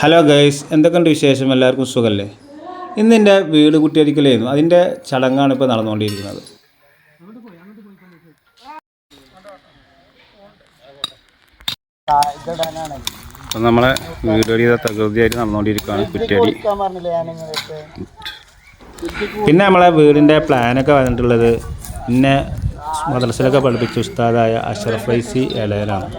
Hello guys, എന്തൊക്കെയുണ്ട് വിശേഷം? എല്ലാവർക്കും സുഖമല്ലേ? ഇന്നെൻ്റെ വീട് കുറ്റിയടിക്കലായിരുന്നു. അതിൻ്റെ ചടങ്ങാണ് ഇപ്പോൾ നടന്നുകൊണ്ടിരിക്കുന്നത്. അപ്പം നമ്മളെ വീടടി തകൃതിയായിട്ട് നടന്നുകൊണ്ടിരിക്കുകയാണ് കുറ്റിയടി. പിന്നെ നമ്മളെ വീടിൻ്റെ പ്ലാനൊക്കെ വന്നിട്ടുള്ളത് പിന്നെ മദ്രസയിലൊക്കെ പഠിപ്പിച്ച ഉസ്താദായ അഷ്റഫ് ഫൈസി ഇളയനാണ്.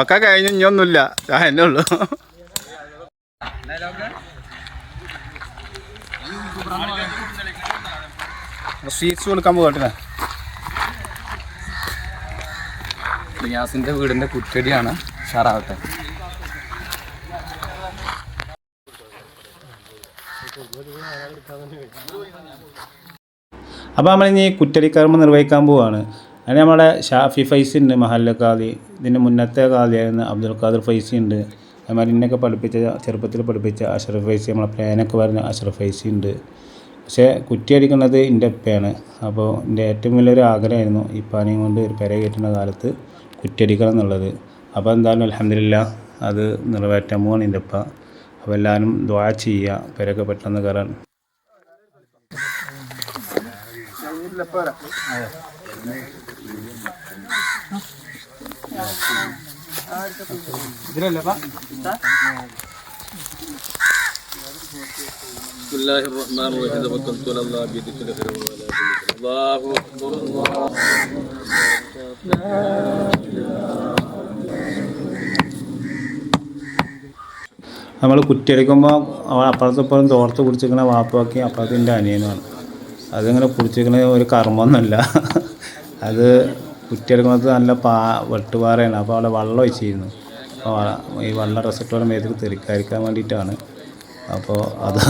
ഒക്കെ കഴിഞ്ഞു, ഇനിയൊന്നുമില്ല, എന്നെ ഉള്ളു. സ്വീറ്റ്സ് കൊടുക്കാൻ പോകട്ടെ. റിയാസിൻ്റെ വീടിൻ്റെ കുറ്റടിയാണ്. ഷാറാവട്ടെ. അപ്പോൾ നമ്മളിനി കുറ്റടിക്കർമ്മ നിർവഹിക്കാൻ പോവുകയാണ്. അങ്ങനെ നമ്മുടെ ഷാഫി ഫൈസി ഉണ്ട്, മഹല്ല ഖാദി. ഇതിൻ്റെ മുന്നത്തെ ഖാദിയായിരുന്ന അബ്ദുൽ ഖാദർ ഫൈസി ഉണ്ട്. അതുമാതിരി ഇന്നൊക്കെ പഠിപ്പിച്ച, ചെറുപ്പത്തിൽ പഠിപ്പിച്ച അഷ്റഫ് ഫൈസി, നമ്മളെ പ്ലാനൊക്കെ പറഞ്ഞ അഷ്റഫ് ഫൈസി ഉണ്ട്. പക്ഷേ കുറ്റി അടിക്കുന്നത് എൻ്റെ ഉപ്പയാണ്. അപ്പോൾ എൻ്റെ ഏറ്റവും വലിയൊരു ആഗ്രഹമായിരുന്നു ഈ പനിയും കൊണ്ട് ഒരു പെര കയറ്റുന്ന കാലത്ത് കുറ്റിയടിക്കണം എന്നുള്ളത്. അപ്പോൾ എന്തായാലും അൽഹംദുലില്ലാ അത് നിറവേറ്റാൻ പോവാണ് എൻ്റെ ഉപ്പ. അപ്പോൾ എല്ലാവരും ദുആ ചെയ്യുക, പെരയൊക്കെ പെട്ടെന്ന് കയറാൻ. ബിസ്മില്ലാഹിർ റഹ്മാനിർ റഹീം. തവക്കൽതു അലല്ലാഹ് ബിയദിൽ ഖൈർ വലാ ഇലാഹ അല്ലാഹു അക്ബർ. നമ്മൾ കുറ്റിയടിക്കുമ്പോൾ അപ്പുറത്തിപ്പുറം തോർത്ത് പിടിച്ചിരിക്കണ വാപ്പാക്കി അപ്പുറത്തിൻ്റെ അനിയനാണ്. അതിങ്ങനെ പിടിച്ചിരിക്കണ ഒരു കർമ്മമൊന്നുമല്ല. അത് കുറ്റിയെടുക്കുന്നത് നല്ല വെട്ടുപാറയാണ്. അപ്പോൾ അവിടെ വെള്ളം ഒഴിച്ചിരുന്നു. അപ്പോൾ ഈ വെള്ളം റെസിപ്റ്റോടെ മേത്തേക്ക് തെറിക്കാതിരിക്കാൻ വേണ്ടിയിട്ടാണ്. അപ്പോൾ അത്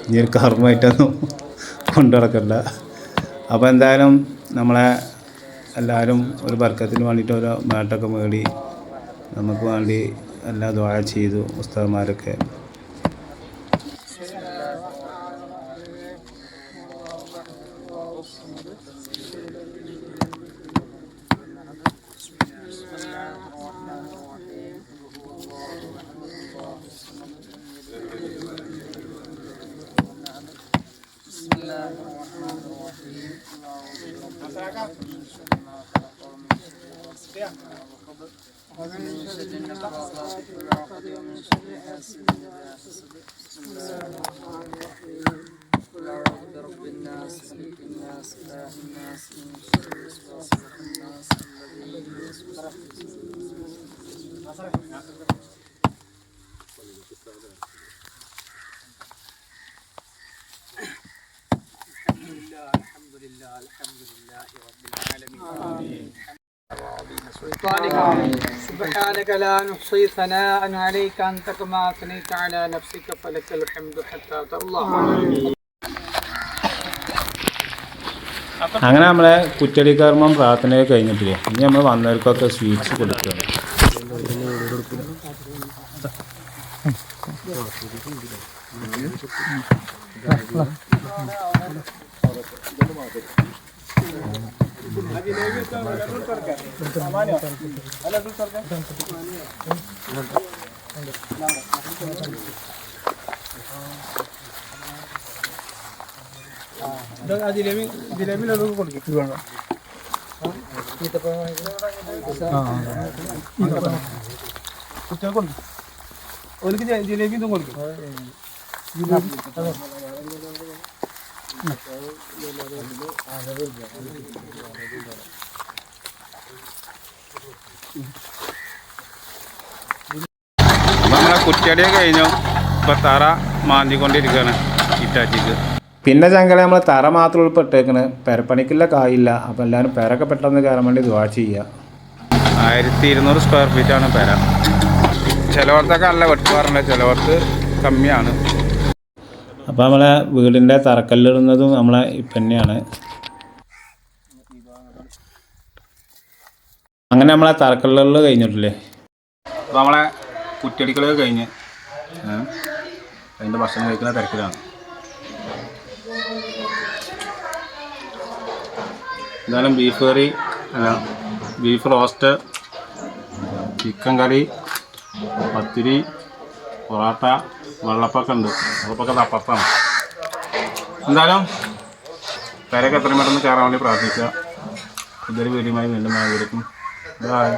ഇനി ഒരു കർമ്മമായിട്ടൊന്നും കൊണ്ടു നടക്കണ്ട. അപ്പോൾ എന്തായാലും നമ്മളെ എല്ലാവരും ഒരു ബർക്കത്തിന് വേണ്ടിയിട്ട് ഓരോ മാട്ടൊക്കെ മേടി നമുക്ക് വേണ്ടി എല്ലാ ദുആ ചെയ്തു ഉസ്താദന്മാരൊക്കെ. سبحانك لا نحصي ثناء عليك أنت كما أثنيت على نفسك فلك الحمد حتى ترضى. അങ്ങനെ നമ്മളെ കുറ്റടി കർമ്മം പ്രാർത്ഥനയൊക്കെ കഴിഞ്ഞിട്ടില്ലേ, ഇനി നമ്മൾ വന്നവർക്കൊക്കെ സ്വീറ്റ്സ് കൊടുക്കുകയാണ്. ജിലേബിലൊക്കെ കൊടുക്കും. വേണം കുട്ടികൾ കൊടുക്കും. ഓർക്ക് ജിലേബി ഇതും കൊടുക്കും. നമ്മളെ കുറ്റിയടിയൊക്കെ കഴിഞ്ഞു. ഇപ്പോൾ തറ മാന്തിക്കൊണ്ടിരിക്കുകയാണ് ഇറ്റാച്ചിക്ക്. പിന്നെ ചങ്കല നമ്മൾ തറ മാത്രം ഉൾപ്പെട്ടേക്കണ്, പെരപ്പണിക്കുള്ള കായില്ല. അപ്പോൾ എല്ലാവരും പെരൊക്കെ പെട്ടെന്ന് കയറാൻ വേണ്ടി ദുആ ചെയ്യുക. 1200 സ്ക്വയർ ഫീറ്റാണ് പെര. ചിലവർക്കൊക്കെ നല്ല വെട്ടുപാറുണ്ട്, ചിലവർക്ക് കമ്മിയാണ്. അപ്പോൾ നമ്മളെ വീടിൻ്റെ തറക്കല്ലിടുന്നതും നമ്മളെ ഇപ്പം തന്നെയാണ്. അങ്ങനെ നമ്മളെ തറക്കല്ലുകൾ കഴിഞ്ഞിട്ടില്ലേ. അപ്പോൾ നമ്മളെ കുറ്റിയടിക്കലൊക്കെ കഴിഞ്ഞ് അതിൻ്റെ ഭക്ഷണം കഴിക്കുന്ന തിരക്കിലാണ്. എന്തായാലും ബീഫ് കറി അല്ല ബീഫ് റോസ്റ്റ്, ചിക്കൻ കറി, പത്തിരി, പൊറോട്ട, വെള്ളപ്പൊക്കെ ഉണ്ട്. വെള്ളപ്പൊക്കെ അപ്പുറത്താണ്. എന്തായാലും പേരൊക്കെ എത്രയും പെട്ടെന്ന് കയറാൻ വേണ്ടി പ്രാർത്ഥിക്കുക. ഇതൊരു വീഡിയോയുമായി വീണ്ടും ആയിരിക്കും. ബൈ.